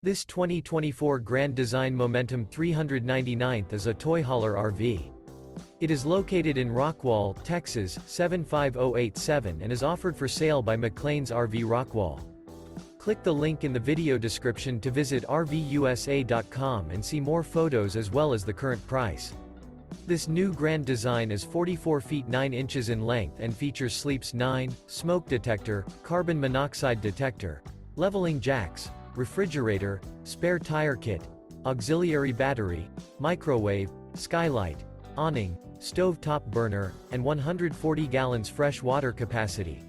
This 2024 Grand Design Momentum 399th is a toy hauler RV. It is located in Rockwall, Texas, 75087 and is offered for sale by McClain's RV Rockwall. Click the link in the video description to visit RVUSA.com and see more photos as well as the current price. This new Grand Design is 44 feet 9 inches in length and features Sleeps 9, smoke detector, carbon monoxide detector, leveling jacks, refrigerator, spare tire kit, auxiliary battery, microwave, skylight, awning, stove-top burner, and 140 gallons fresh water capacity.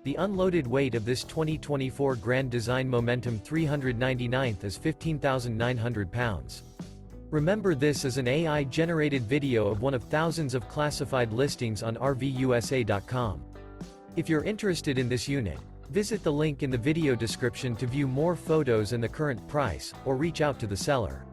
The unloaded weight of this 2024 Grand Design Momentum 399th is 15,900 pounds. Remember, this is an AI-generated video of one of thousands of classified listings on RVUSA.com. If you're interested in this unit, visit the link in the video description to view more photos and the current price, or reach out to the seller.